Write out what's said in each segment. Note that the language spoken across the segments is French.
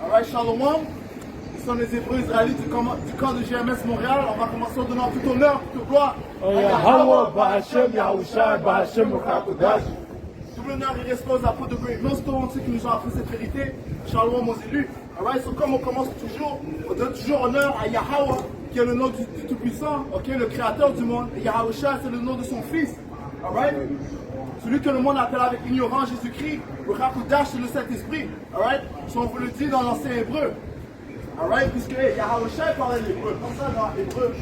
Alright, Shalom. Nous sommes les Hébreux israélites du camp de GMS Montréal. On va commencer en donnant tout honneur, toute gloire. Tout l'honneur et respect aux apôtres de Great Millstone, ceux qui nous ont appris cette vérité. Shalom aux élus. Alright, so comme on commence toujours, on donne toujours honneur à Yahweh, qui est le nom du Tout-Puissant, ok, le Créateur du monde. Et Yahusha, c'est le nom de son Fils. Alright? Celui que le monde appelle avec ignorance Jésus-Christ, le Rakudash, c'est le Saint-Esprit. Alright? Si on vous le dit dans l'ancien hébreu. Alright? Puisque Yahusha parlait l'hébreu. Comme ça dans Hébreu,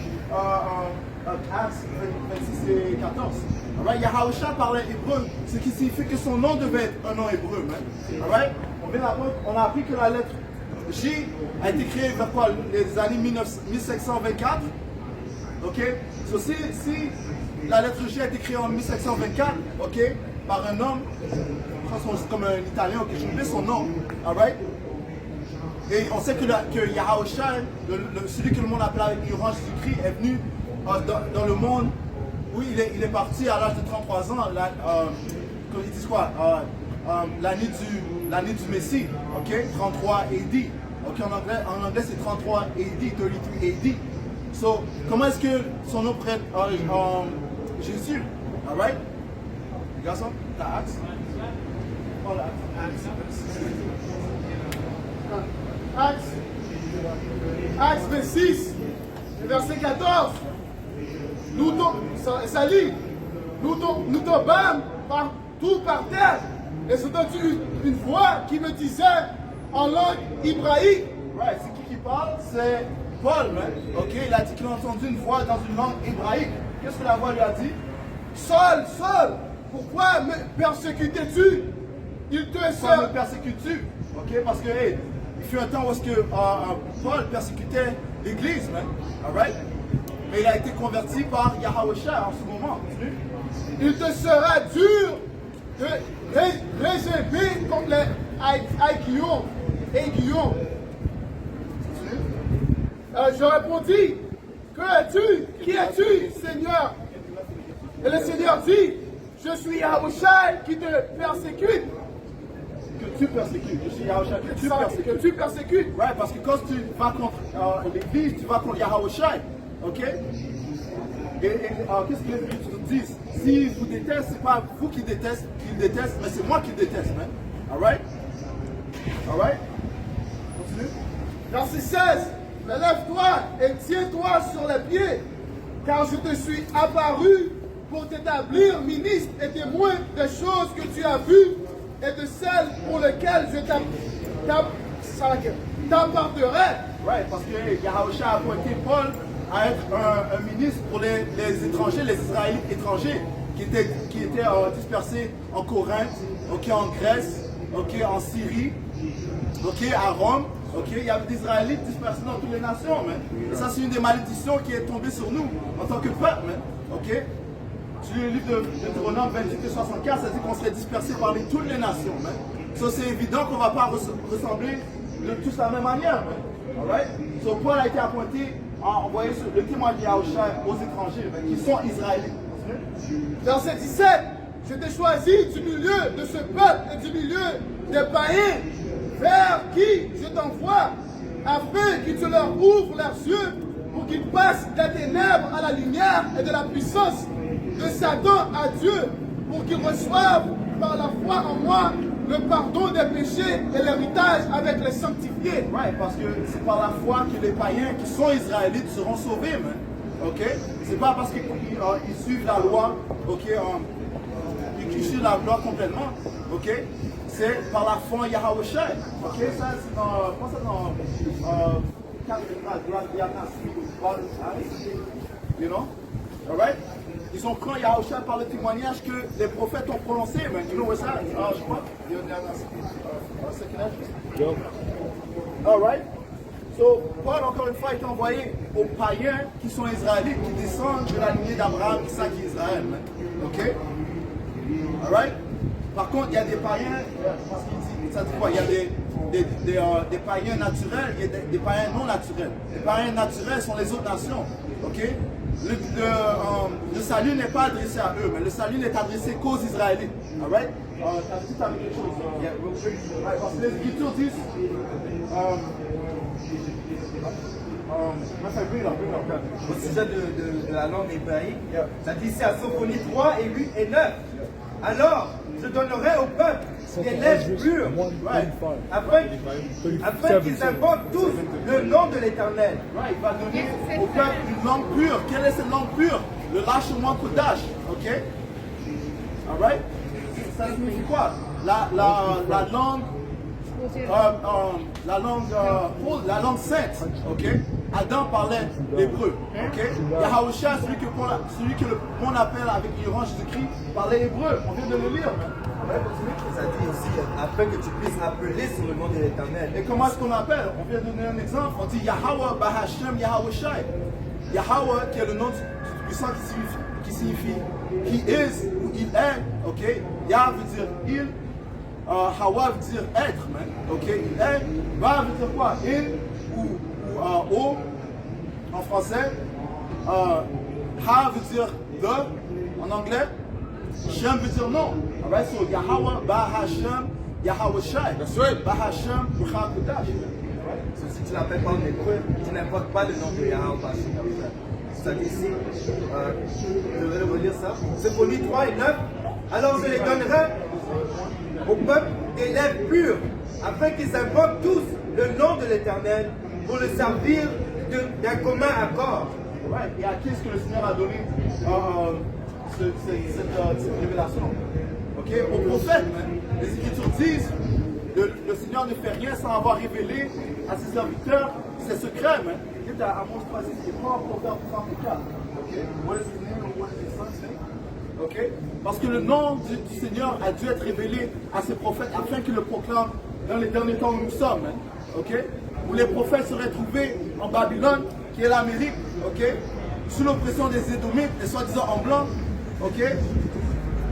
Actes 26 et 14. Alright? Yahusha parlait hébreu, ce qui signifie que son nom devait être un nom hébreu. Alright? On a appris que la lettre J a été créée vers quoi? Les années 1724. Ok? So, si la lettre J a été créée en 1724, ok, par un homme, c'est comme un Italien, ok, j'ai oublié son nom, alright? Et on sait que Yahusha, celui que le monde appelle avec ignorance Jésus-Christ, est venu dans le monde où il est parti à l'âge de 33 ans, ils disent quoi? L'année du Messie, ok, 33 AD. Ok, en anglais c'est 33 AD, 33 AD. So, comment est-ce que son nom prête Jésus? Alright? You got some? T'as Acts? Actes 26, verset 14. Ça lit. Nous tombâmes partout par terre. Et c'est une voix qui me disait en langue hébraïque. Right, c'est qui parle? C'est Paul, man. Ok, il a dit qu'il a entendu une voix dans une langue hébraïque. Qu'est-ce que la voix lui a dit? Saul, pourquoi me persécutes-tu? Pourquoi me persécutes-tu? Ok, parce que, hey, il fut un temps où Paul persécutait l'église, man. Alright? Mais il a été converti par Yahusha en ce moment. Il te sera dur de réserver contre les aiguillons. Je répondis, qui es-tu, Seigneur? Et le Seigneur dit, je suis Yahusha qui te persécute. Que tu persécutes. Je suis Yahusha que tu persécutes. Ouais, parce que quand tu vas contre l'église, tu vas contre Yahusha. Ok? Et qu'est-ce que les Écritures nous disent? Si vous détestez, c'est pas vous qui détestez, mais c'est moi qui déteste, man. Alright? Alright? Continue. Verset 16. Lève-toi et tiens-toi sur les pieds, car je te suis apparu pour t'établir ministre et témoin des choses que tu as vues et de celles pour lesquelles je t'apporterai. Right, parce que Yahusha a appointé Paul à être un ministre pour les étrangers, les Israélites étrangers qui étaient dispersés en Corinthe, ok, en Grèce, ok, en Syrie, ok, à Rome. Ok, il y avait des Israélites dispersés dans toutes les nations, man. Et ça, c'est une des malédictions qui est tombée sur nous en tant que peuple, man. Ok? Tu lis le livre de Deutéronome 28 et 64, ça dit qu'on serait dispersés parmi toutes les nations, man. So, c'est évident qu'on ne va pas ressembler de tous la même manière, man. Alright? So, Paul a été appointé à envoyer le témoin de Yahusha aux étrangers, man, qui sont Israélites. Verset 17, je t'ai choisi du milieu de ce peuple et du milieu des païens, vers qui je t'envoie, afin que tu leur ouvres leurs yeux, pour qu'ils passent des ténèbres à la lumière et de la puissance de Satan à Dieu, pour qu'ils reçoivent par la foi en moi le pardon des péchés et l'héritage avec les sanctifiés. Right, parce que c'est par la foi que les païens qui sont israélites seront sauvés, man. Ok? C'est pas parce qu'ils suivent la loi, ok? Ils suivent la loi complètement, ok? C'est par la foi en Yahusha. Ok, ça c'est dans you know? Alright? Ils ont pris Yahusha par le témoignage que les prophètes ont prononcé. Man. You know what's that? Je crois. Alright? So, Paul, encore une fois, est envoyé aux païens qui sont israélites, qui descendent de la lignée d'Abraham, Isaac et Israël. Man. Ok? Alright? Par contre, il y a des païens, parce qu'il dit, ça dit quoi? Il y a des païens naturels et des païens non naturels. Les païens naturels sont les autres nations, ok? le salut n'est pas adressé à eux, mais le salut n'est adressé qu'aux Israélites. Alright? T'as dit quelque chose? Yeah, right, parce que les Écritures disent. Au sujet de la langue hébraïque, ça dit ici à Sophonie 3 et 8 et 9. Alors, je donnerai au peuple des lèvres pures, afin qu'ils invoquent tous le nom de l'Éternel. Il va donner au peuple une langue pure. Quelle est cette langue pure? Le lâchement Kodash. Ok? Alright? Ça signifie quoi? La langue. La langue sainte, ok? Adam parlait l'hébreu, ok? Yahushua, celui que le monde appelle avec l'ignorance Jésus-Christ, parlait hébreu. On vient de le lire. Ça dit aussi, afin que tu puisses appeler sur le nom de l'Éternel. Et comment est-ce qu'on appelle? On vient de donner un exemple. On dit Yahweh Bahashem Yahushua. Yahweh, qui est le nom du puissant qui signifie He is ou il est, ok? Yah veut dire il. Hawa veut dire être, man. Ok, il est. Ba veut dire quoi? Il ou o en français. Ha veut dire de en anglais. Shem veut dire non. Alright, so Yahweh, Ba Hashem, Yahweh Shai. Ba Hashem, Rucha Kodash. Si tu l'appelles pas en hébreu, tu n'invoques pas le nom de Yahweh Hashem. Ça dit ici, je vais relire ça. Sophonie 3 et 9. Alors je les donnerai au peuple des lèvres pures, afin qu'ils invoquent tous le nom de l'Éternel pour le servir d'un commun accord. Ouais, et à qui est-ce que le Seigneur a donné cette révélation? Ok, aux prophètes, les Écritures disent le Seigneur ne fait rien sans avoir révélé à ses serviteurs ses secrets. Il est à Amos 3, il prend pour faire 34. Ok, what is his name and what is his son's name? Okay? Parce que le nom du Seigneur a dû être révélé à ses prophètes afin qu'ils le proclament dans les derniers temps où nous sommes. Okay? Où les prophètes seraient trouvés en Babylone, qui est l'Amérique, okay? Sous l'oppression des Édomites, et soi-disant en blanc, okay?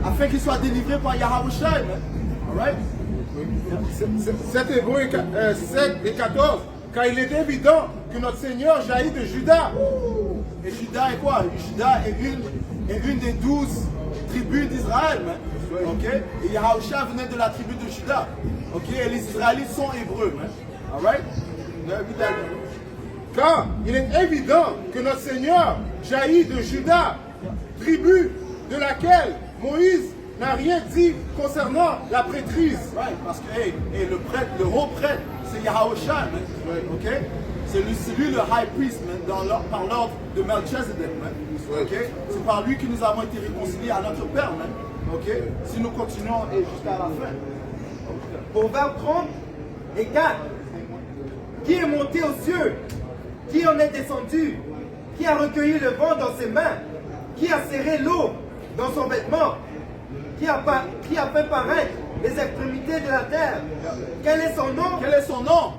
Afin qu'ils soient délivrés par Yahushua. Alright? 7 Hébreux 7 et 14. Car il est évident que notre Seigneur jaillit de Juda. Et Juda est quoi? Juda est une des 12 tribus d'Israël. Okay? Et Yahushua venait de la tribu de Juda. Okay? Et les Israélites sont hébreux. Alright? Car il est évident que notre Seigneur jaillit de Juda, tribu de laquelle Moïse n'a rien dit concernant la prêtrise. Right, parce que le prêtre, le haut prêtre, c'est Yahushua, okay? C'est lui le high priest, par l'ordre de Melchizedek. Okay? C'est par lui que nous avons été réconciliés à notre Père. Okay? Si nous continuons et jusqu'à la fin. Proverbe 30 et 4. Qui est monté aux cieux? Qui en est descendu? Qui a recueilli le vent dans ses mains? Qui a serré l'eau dans son vêtement? Qui a fait paraître les extrémités de la terre? Quel est son nom? Quel est son nom?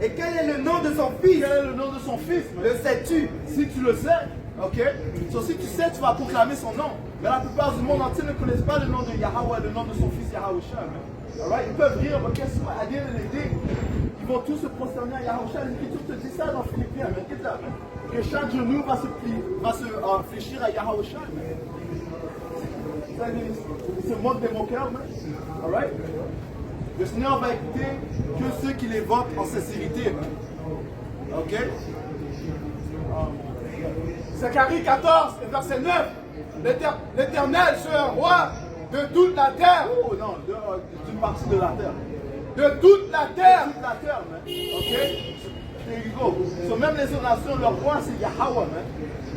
Et quel est le nom de son fils? Quel est le nom de son fils? Le sais-tu? Si tu le sais, ok? Si tu sais, tu vas proclamer son nom. Mais la plupart du monde entier ne connaissent pas le nom de Yahweh, le nom de son fils Yahushua. Alright? Ils peuvent rire, mais qu'est-ce qu'on a dit l'aider? Ils vont tous se prosterner à Yahushua. L'Écriture te dit ça dans Philippiens. Que chaque genou va se fléchir à Yahushua. Il se moque des moqueurs. Alright? Le Seigneur va écouter que ceux qui l'évoquent en sincérité. Ok? Zacharie 14, verset 9. L'Éternel sera roi de toute la terre. Oh non, d'une partie de la terre. De toute la terre. De toute la terre, man. Ok? There you go. So même les autres nations, leur roi c'est Yahweh, man.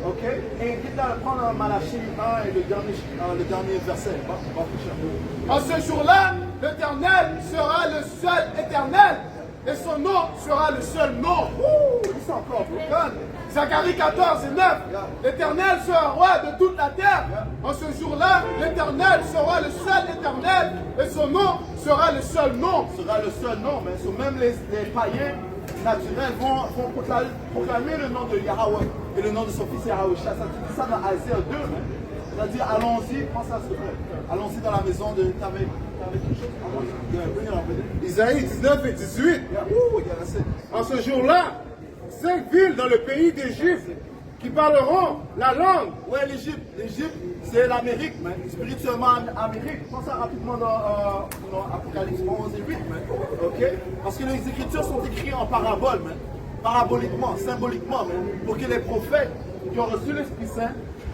Ok? Et quitte à prendre Malachie 1 et le dernier verset. En ce jour-là, l'Éternel sera le seul éternel. Et son nom sera le seul nom. Ils sont encore Zacharie 14 et 9. L'Éternel sera roi de toute la terre. En ce jour-là, l'Éternel sera le seul éternel. Et son nom sera le seul nom. Sera le seul nom, mais même les païens naturels vont proclamer le nom de Yahweh et le nom de son fils Yahushua. Ça dit ça dans Isaiah 2. C'est-à-dire, allons-y, prends ça s'il te plaît. Allons-y dans la maison de. T'avais quelque chose? Isaïe 19 et 18. En ce jour-là, 5 villes dans le pays d'Égypte qui parleront la langue. Ouais, l'Égypte. L'Égypte, c'est l'Amérique, man. Spirituellement, Amérique. Pense ça rapidement dans Apocalypse 11 et 8, man. Ok? Parce que les Écritures sont écrites en parabole, man. Paraboliquement, symboliquement, man. Pour que les prophètes qui ont reçu l'Esprit Saint,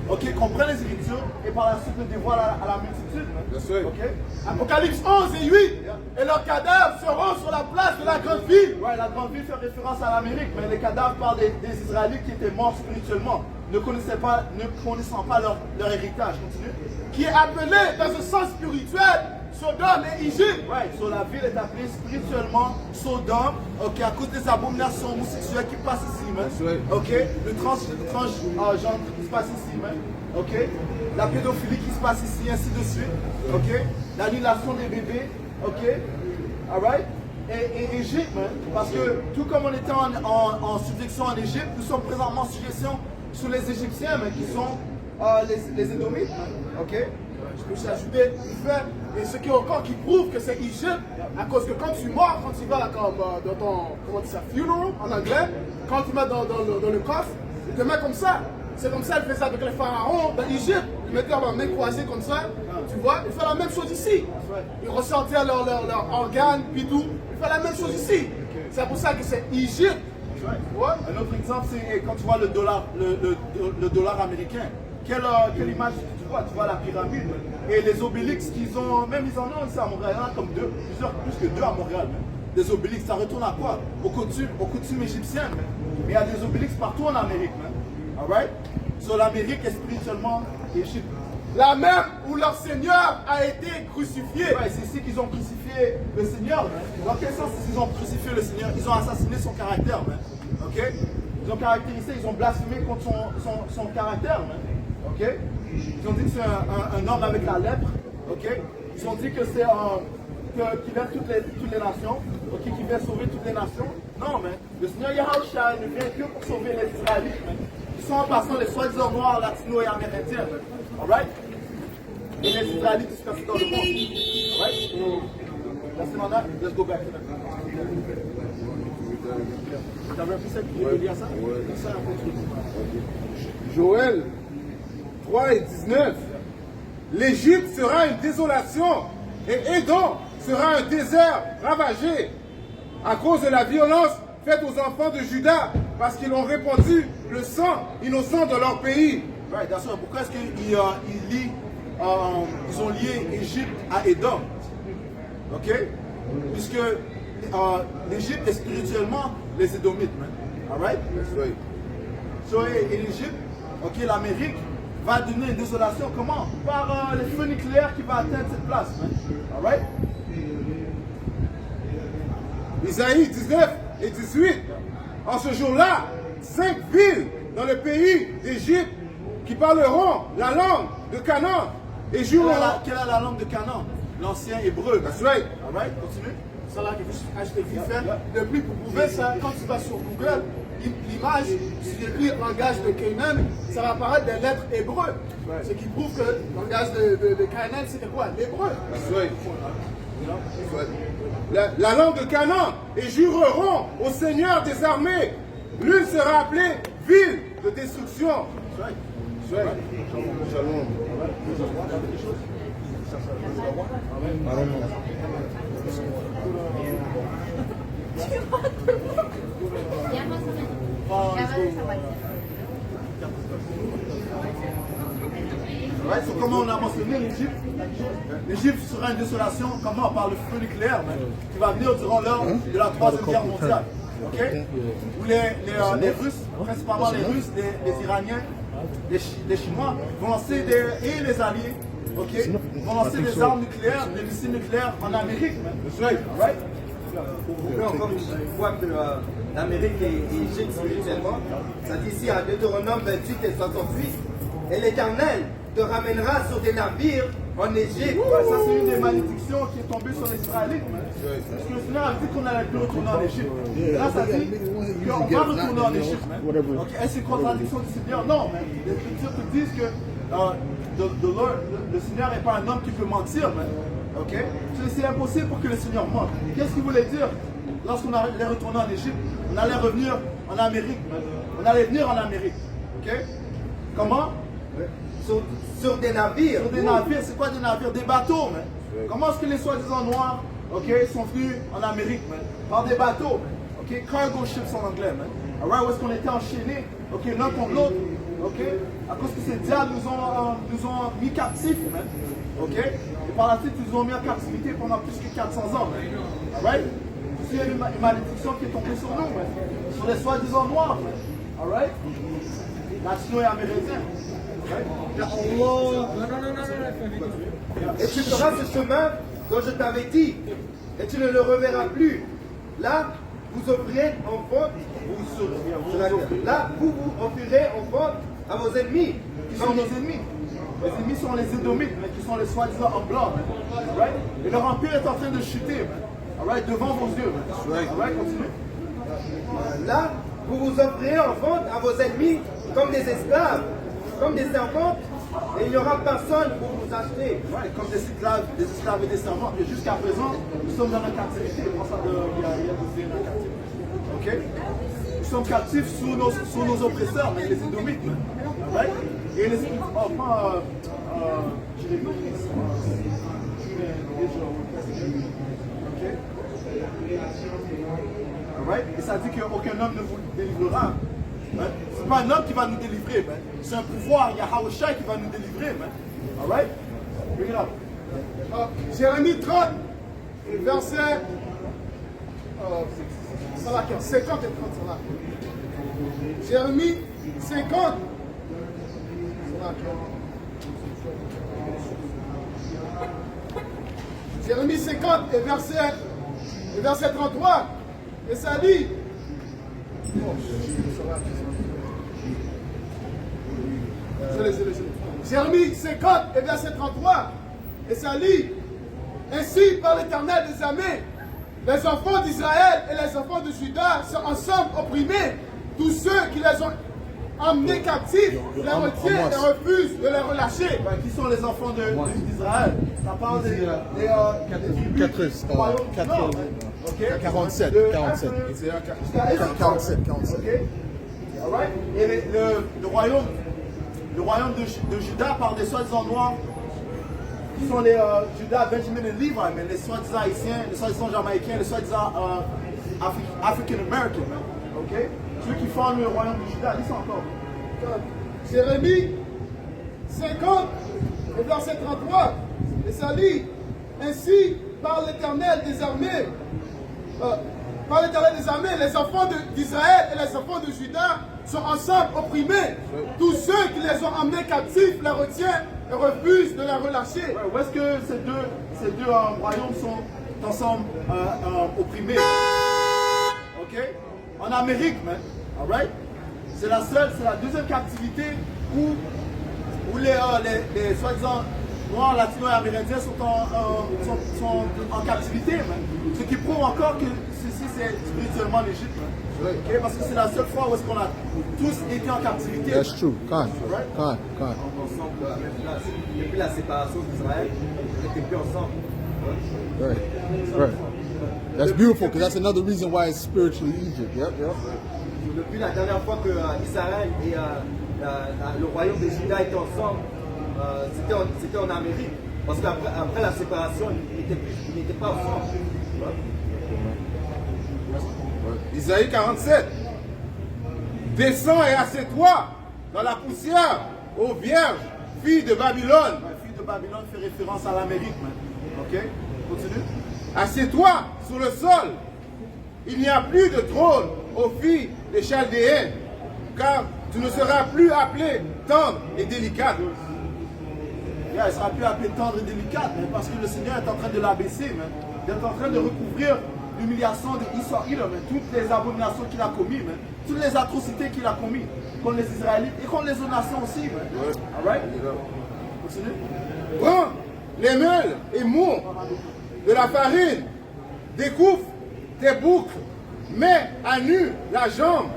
ok, comprennent les Écritures et par la suite le dévoilent à la multitude, man. Bien sûr. Ok? Apocalypse 11 et 8. Et leurs cadavres seront sur la place de la grande ville. Ouais, la grande ville fait référence à l'Amérique, mais les cadavres parlent des Israélites qui étaient morts spirituellement, ne connaissant pas leur héritage. Continue. Qui est appelée dans un sens spirituel Sodome et Égypte. Ouais, so la ville est appelée spirituellement Sodome, ok, à cause des abominations homosexuelles qui passent ici, man. Ok, le transgenre qui se passe ici, man. Ok, la pédophilie qui se passe ici, ainsi de suite. Ok, l'annulation des bébés. Ok, alright. Et Égypte, man, parce que tout comme on était en subjection en Égypte, nous sommes présentement en subjection sous les Égyptiens, man, qui sont les Édomites, man. Ok. Je peux s'ajouter une fait, et ce qui est encore qui prouve que c'est Égypte, à cause que quand tu meurs, quand tu vas comme, dans ton, comment on dit ça, funeral en anglais, quand tu vas dans le coffre, il te met comme ça. C'est comme ça qu'il faisait avec les pharaons dans l'Égypte. Ils mettaient leurs mains croisées comme ça, tu vois. Il fait la même chose ici. Ils ressentaient leurs organes, puis tout. Il fait la même chose ici. C'est pour ça que c'est Égypte. Ouais. Un autre exemple, c'est quand tu vois le dollar américain. Quelle image tu vois? Tu vois la pyramide et les obélix qu'ils ont, même ils en ont ici à Montréal, il y en a comme deux, plus que deux à Montréal. Même. Des obélix, ça retourne à quoi? Aux coutumes égyptiennes. Même. Mais il y a des obélix partout en Amérique. Alright? So l'Amérique est spirituellement Égypte. La même où leur Seigneur a été crucifié. Ouais, c'est ici qu'ils ont crucifié le Seigneur. Man. Dans quel sens ils ont crucifié le Seigneur? Ils ont assassiné son caractère. Man. Ok? Ils ont caractérisé, ils ont blasphémé contre son caractère. Man. Ok? Ils ont dit que c'est un homme avec la lèpre. Ok? Ils ont dit que c'est qu'il aime toutes les nations. Ok? Qui vient sauver toutes les nations. Non, mais le Seigneur Yahushua ne vient que pour sauver les Israélites. Man. Ils sont en passant les soi-disant noirs, latinos et amérindiens. Alright? Et les Israélites qui se passent dans le monde. Alright? That's it on that. Let's go back to that. T'avais un peu ça qui est lié à ça? Oui. Ça, un peu. Joël 3 et 19. L'Égypte sera une désolation et Édom sera un désert ravagé à cause de la violence faite aux enfants de Juda parce qu'ils ont répandu le sang innocent de leur pays. Right, that's right. Pourquoi est-ce qu'ils ont lié Égypte à Édom? Ok? Puisque l'Égypte est spirituellement les Édomites, man. Alright? That's right. So, et l'Égypte, ok, l'Amérique va donner une désolation. Comment? Par les feux nucléaires qui vont atteindre cette place, man. Alright? Isaïe 19 et 18. En ce jour-là, 5 villes dans le pays d'Égypte qui parleront la langue de Canaan et joueront. Quelle est la langue de Canaan? L'ancien hébreu. That's right. Alright? Continue. Ça là que je acheté vite fait. Depuis pour prouver ça, quand tu vas sur Google, l'image, si tu écris langage de Canaan, ça va apparaître des lettres hébreux. Ce qui prouve que le langage de Canaan, c'était quoi? L'hébreu. That's right. La langue de Canaan et jureront au Seigneur des armées. L'une sera appelée ville de destruction. Shalom. Ya más o menos. Ya va a desaparecer. Right? So, comment on a mentionné l'Égypte? L'Égypte sera une désolation, comment? Par le feu nucléaire, man, qui va venir durant l'heure de la Troisième Guerre mondiale. Ok? Où les Russes, principalement les Russes, les Iraniens, les Chinois, vont lancer et les Alliés, ok? Vont lancer des armes nucléaires, des missiles nucléaires en Amérique, man. Right? Pour prouver encore une fois que l'Amérique est Égypte spirituellement, ça dit ici à Deutéronome 28 et 68, et l'Éternel te ramènera sur des navires en Égypte. Ouais, ça c'est une des malédictions qui est tombée sur les Israélites. Parce que le Seigneur a dit qu'on allait plus retourner en Égypte. Là ça dit qu'on va retourner en Égypte. Okay. Est-ce une contradiction du Seigneur? Non, mais les Écritures te disent que le Seigneur n'est pas un homme qui peut mentir. Okay? C'est impossible pour que le Seigneur mente. Qu'est-ce qu'il voulait dire lorsqu'on allait retourner en Égypte? On allait revenir en Amérique. On allait venir en Amérique. Ok? Comment? Sur des navires. Sur des navires, c'est quoi des navires? Des bateaux, man. Comment est-ce que les soi-disant noirs, ok, sont venus en Amérique, man? Par des bateaux, man. Ok? Cargo ships en anglais, man. Alright, où est-ce qu'on était enchaînés, ok, l'un contre l'autre, ok? À cause que ces diables nous ont mis captifs, man. Ok? Et par la suite, ils nous ont mis en captivité pendant plus que 400 ans, man. Alright? Il y a une malédiction qui est tombée sur nous, man. Sur les soi-disant noirs, man. Alright? Latino et amérindiens. Et tu feras ce chemin dont je t'avais dit, et tu ne le reverras plus. Là, vous offrirez en vente, là, vous offrirez en vente à vos ennemis. Qui sont nos ennemis? Les ennemis sont les Édomites, mais qui sont les soi-disant en blanc. Right? Et leur empire est en train de chuter, right? Devant vos yeux. Right? Continue. Là, vous vous offrirez en vente à vos ennemis comme des esclaves, comme des servantes, et il n'y aura personne pour vous acheter. Ouais, comme des esclaves et des servantes. Et jusqu'à présent, nous sommes dans la captivité. Pour ça, il y a des dans la captivité. Ok? Nous sommes captifs sous nos oppresseurs, mais les Édomites. Right? Et les Jérémie. Ok? Alright? Et ça dit qu'aucun homme ne vous délivrera. Hein? C'est pas un homme qui va nous délivrer, man. C'est un pouvoir, Yahweh Shai qui va nous délivrer, man. Alright? Bring it up. Jérémie 30, verset 50 et 30. Jérémie 50. Jérémie 50 et verset 33. Et ça dit. Jérémie 50 et verset 33. Et ça lit. Ainsi par l'Éternel des armées, les enfants d'Israël et les enfants de Juda sont ensemble opprimés. Tous ceux qui les ont emmenés captifs les retiennent et refusent de les relâcher. Qui sont les enfants d'Israël? Ça parle des tribus du royaume du Nord, man. 47. Okay? Alright? Et le royaume de Juda par des soi-disant noirs, qui sont les Juda, Benjamin et Levi, mais les soi-disant haïtiens, les soi-disant jamaïcains, les soi-disant African American, ok? Ceux qui forment le royaume de Juda, lisez encore. Jérémie 50 et verset 33. Et ça dit, ainsi par l'Éternel des armées, les enfants d'Israël et les enfants de Juda sont ensemble opprimés. Tous ceux qui les ont emmenés captifs les retiennent et refusent de les relâcher. Où est-ce que ces deux royaumes sont ensemble opprimés? Ok? En Amérique, man. Alright? C'est la deuxième captivité où les soi-disant noirs, latinos et amérindiens sont en captivité, man. Ce qui prouve encore que ceci c'est spirituellement l'Égypte, man. Okay? Parce que c'est la seule fois où est-ce qu'on a tous été en captivité. That's true. Quand. Ensemble, depuis la séparation d'Israël, ils n'étaient plus ensemble. Right. That's beautiful because that's another reason why it's spiritually Egypt. Yep. Depuis la dernière fois que Israël et le royaume des Juda étaient ensemble, c'était en Amérique. Parce qu'après la séparation, ils n'étaient pas ensemble. Isaïe 47. Descends et assieds-toi dans la poussière, ô vierge, fille de Babylone. La fille de Babylone fait référence à l'Amérique, man. Ok? Continue. Assieds-toi sur le sol. Il n'y a plus de trône aux filles des Chaldéens, car tu ne seras plus appelée tendre et délicate. Elle ne sera plus appelée tendre et délicate, mais parce que le Seigneur est en train de l'abaisser, man. Il est en train de recouvrir l'humiliation d'Israël, toutes les abominations qu'il a commises, toutes les atrocités qu'il a commises contre les Israélites et contre les autres nations aussi. Alright? Continue. Prends les meules et mous de la farine, découvre tes boucles, mets à nu la jambe,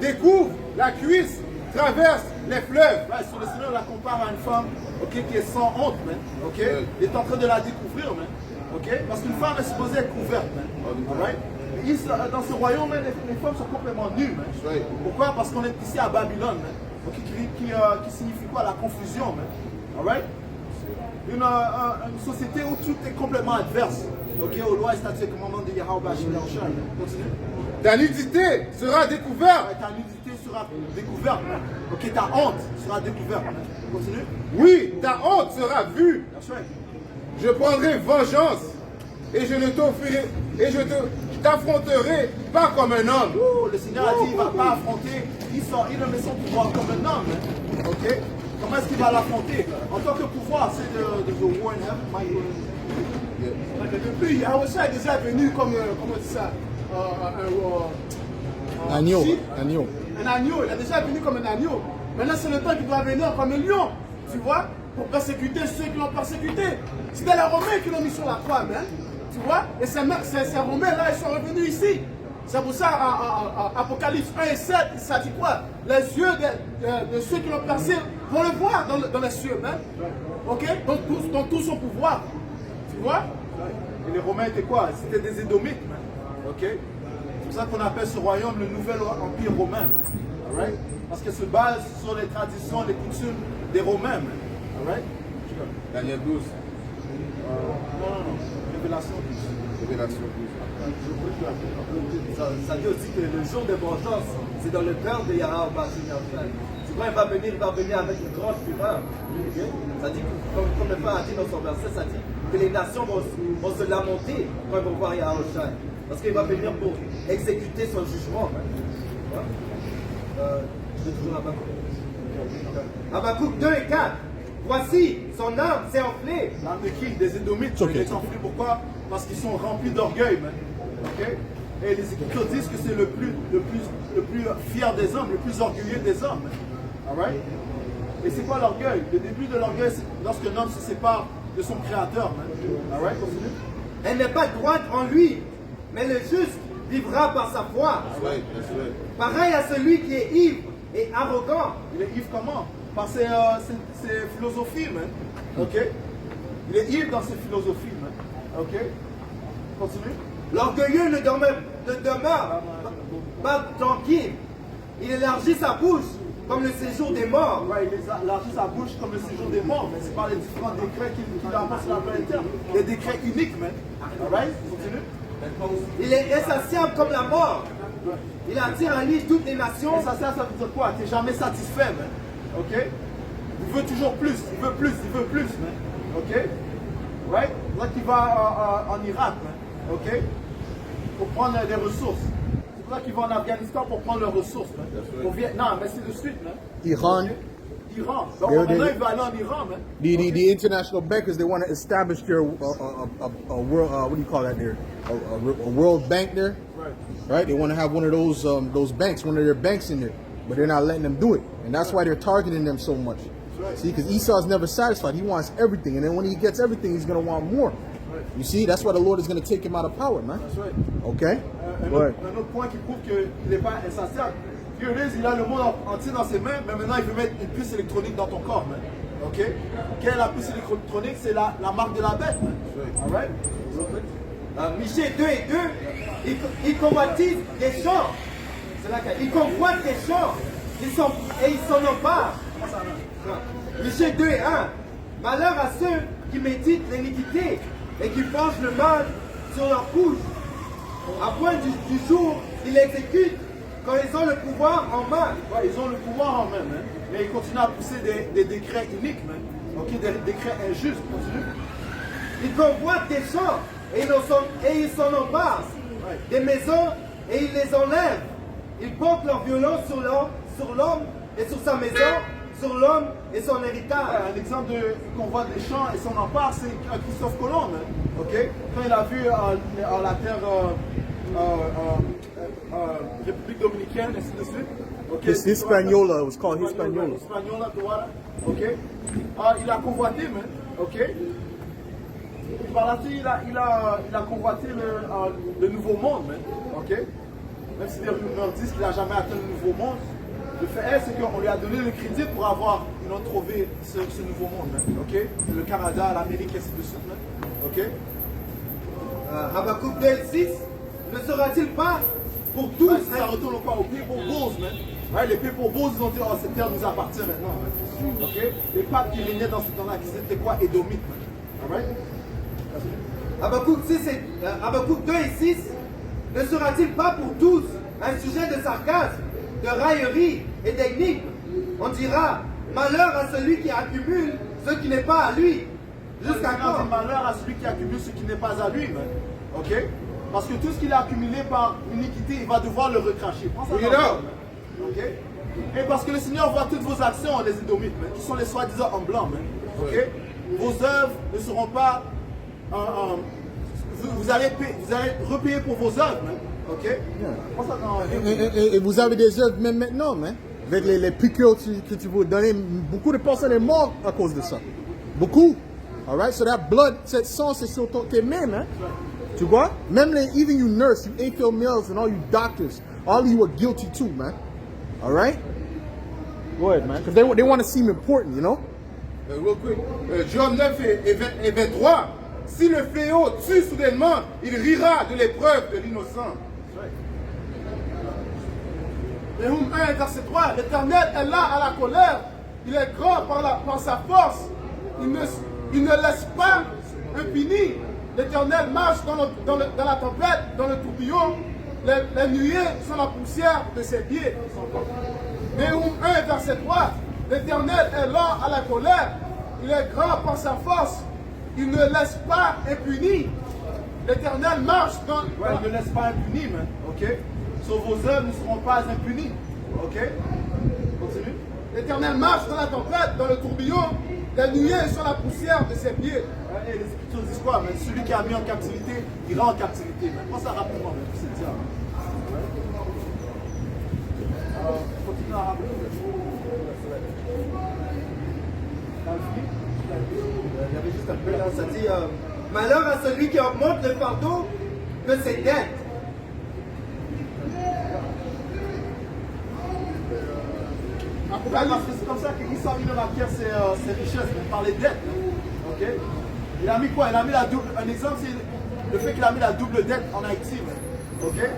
découvre la cuisse, traverse les fleuves. Right, so le Seigneur la compare à une femme, okay, qui est sans honte, man. Okay? Il est en train de la découvrir, man. Okay? Parce qu'une femme est supposée être couverte, man. Alright? Dans ce royaume, man, les femmes sont complètement nues, man. Pourquoi? Parce qu'on est ici à Babylone, man. ok, qui signifie quoi? La confusion, man. Alright? Une société où tout est complètement adverse, ok, aux lois et statuts et commandements de Yahweh Hashem Yahushua. Continue. Ta nudité sera découverte. Ta nudité sera découverte, man. Ok, ta honte sera découverte, man. Continue. Oui, ta honte sera vue. That's right. Je prendrai vengeance et je ne t'offrirai et je t'affronterai pas comme un homme. Oh, le Seigneur a dit qu'il ne va pas affronter, il ne met son pouvoir comme un homme, man. Ok? Comment est-ce qu'il va l'affronter? En tant que pouvoir, c'est de war in heaven, Michael. Depuis, Yahushua est déjà venu comme, comment on dit ça, Agneau. sheep. Agneau. Un agneau, il est déjà venu comme un agneau. Maintenant, c'est le temps qu'il doit venir comme un lion, tu vois, pour persécuter ceux qui l'ont persécuté. C'était les Romains qui l'ont mis sur la croix, hein, tu vois. Et ces Romains-là, ils sont revenus ici. C'est pour ça, en Apocalypse 1 et 7, ça dit quoi? Les yeux de ceux qui l'ont percé vont le voir dans les cieux, hein. Ok? Dans tout son pouvoir. Tu vois? Et les Romains étaient quoi? C'était des Édomites, man. Ok? C'est pour ça qu'on appelle ce royaume le nouvel empire romain. Alright? Parce qu'elle se base sur les traditions, les coutumes des Romains, man. Alright? Daniel 12. Non. Révélation 12. Révélation 12. Ça dit aussi que le jour de vengeance, c'est dans le cœur de Yahweh Hashem Yahushua. Tu vois, il va venir avec une grande fureur. Okay? Ça dit, comme le frère a dit dans son verset, ça dit que les nations vont se lamenter quand ils vont voir Yahushua. Parce qu'il va venir pour exécuter son jugement. Je vais toujours Habakkuk 2 et 4. Voici, son âme s'est enflée. L'âme de qui? Des Édomites. Ok. Ils sont enflés. Pourquoi? Parce qu'ils sont remplis d'orgueil, man. Ok? Et les Écritures disent que c'est le plus fier des hommes, le plus orgueilleux des hommes. Alright? Et c'est quoi l'orgueil? Le début de l'orgueil, c'est lorsque l'homme se sépare de son créateur, man. Alright? Continue. Elle n'est pas droite en lui, mais le juste vivra par sa foi. Pareil à celui qui est ivre et arrogant. Il est ivre comment? Par ses philosophies, man. Ok? Il est ivre dans ses philosophies, man. Ok? Continue. L'orgueilleux ne demeure pas tranquille. Il élargit sa bouche comme le séjour des morts. Ouais, il élargit sa bouche comme le séjour des morts, mais c'est par les différents décrets qu'il avance sur la planète Terre. Des décrets uniques, man. Alright? Continue. Il est insatiable comme la mort. Il attire à lui toutes les nations. Et ça veut dire quoi? T'es jamais satisfait, man. Ok? Il veut toujours plus, il veut plus, man. Ok? Right? Là qu'il va en Irak, man. Ok? Pour prendre des ressources. C'est pour ça qu'il va en Afghanistan pour prendre leurs ressources, man. Au Vietnam, mais c'est de suite, man. Iran. Ok? Iran. Donc They're- maintenant il va aller en Iran, man. The international bankers, they want to establish their a world what do you call that there a world bank there, right? They want to have one of those banks, one of their banks in there, but they're not letting them do it, and that's why they're targeting them so much. See, because Esau's never satisfied; he wants everything, and then when he gets everything, he's gonna want more. You see, that's why the Lord is gonna take him out of power, man. That's right. Okay. Un Go ahead. autre point qui prouve qu'il n'est pas insatiable. Dieu il a le monde entier dans ses mains, mais maintenant il veut mettre une puce électronique dans ton corps, man. Ok? Quelle est la puce électronique? C'est la marque de la bête, man. Alright? Michée 2 et 2, il convoitise des champs. C'est là qu'il convoite des champs. Ils s'en emparent. Michée 2 et 1. Malheur à ceux qui méditent l'iniquité et qui forgent le mal sur leur couche. À point du jour, ils l'exécutent quand ils ont le pouvoir en main. Ouais, ils ont le pouvoir en main, man. Mais ils continuent à pousser des décrets uniques, man. Ok? Des décrets injustes. Continue. Ils convoitent des champs et ils s'en emparent. Des maisons et ils les enlèvent. Ils portent leur violence sur l'homme et sur sa maison, sur l'homme et son héritage. Un exemple de convoi des champs et son empare, c'est Christophe Colomb, man. Ok? Quand il a vu la terre République Dominicaine, ainsi de suite. Okay? Hispaniola, it was called Hispaniola. Hispaniola, voilà. Ok? Il a convoité, man. Ok? Et par là-dessus, il a convoité le nouveau monde, man. Ok? Même si les rumeurs disent qu'il n'a jamais atteint le nouveau monde, le fait est, c'est qu'on lui a donné le crédit pour avoir trouvé ce nouveau monde, man. Ok? Le Canada, l'Amérique, ainsi de suite, man. Ok? Habakkuk 2, 6. Ne sera-t-il pas pour tous. Ouais, ça retourne quoi aux people bulls, man. Ouais, les people bulls, ils ont dit, oh, cette terre nous appartient maintenant, man. Ok? Les papes qui régnaient dans ce temps-là, qui étaient quoi? Édomites, man. Alright? Habakkuk 2 et 6, ne sera-t-il pas pour tous un sujet de sarcasme, de raillerie et d'énigme? On dira, malheur à celui qui accumule ce qui n'est pas à lui. Jusqu'à quand? Malheur à celui qui accumule ce qui n'est pas à lui, man. Ok? Parce que tout ce qu'il a accumulé par iniquité, il va devoir le recracher. Prends ça dans le cœur, man. Ok? Et parce que le Seigneur voit toutes vos actions, les Édomites, man, qui sont les soi-disant en blanc, man. Ok? Vos œuvres ne seront pas. Vous allez repayer pour vos œuvres, man. Ok? Prends ça dans Et vous avez des œuvres même maintenant, man. Avec les piqûres que tu veux donner, beaucoup de personnes sont mortes à cause de ça. Beaucoup. Alright? So that blood, cette sang, c'est sur tes mains, man. Tu vois? Même even you nurse, you AFL mills and all you doctors, all of you are guilty too, man. Alright? Go ahead, man. Because they want to seem important, you know? Real quick. Job 9 et 23. Si le fléau tue soudainement, il rira de l'épreuve de l'innocent. Nahum 1, verset 3. L'Éternel est là à la colère. Il est grand par sa force. Il ne laisse pas impuni. L'Éternel marche dans la tempête, dans le tourbillon. Les nuées sont la poussière de ses pieds. Nahum 1, verset 3. L'Éternel est là à la colère. Il est grand par sa force. Il ne laisse pas impuni. L'Éternel marche dans... Ouais, il ne laisse pas impuni, man. Ok? Sauf vos œuvres ne seront pas impunies. Ok? Continue. L'Éternel marche dans la tempête, dans le tourbillon. Les nuées sont la poussière de ses pieds. Et les Écritures disent quoi, man? Celui qui a mis en captivité, ira en captivité, man. Prends ça rapidement, man. C'est dire. Continue à rappeler. Il y avait juste un peu là, ça dit malheur à celui qui augmente le fardeau de ses dettes. Parce que c'est comme ça qu'Israël acquiert ses richesses, par les dettes. Ok? Il a mis quoi? Il a mis la double. Un exemple, c'est le fait qu'il a mis la double dette en Haïti. Ok?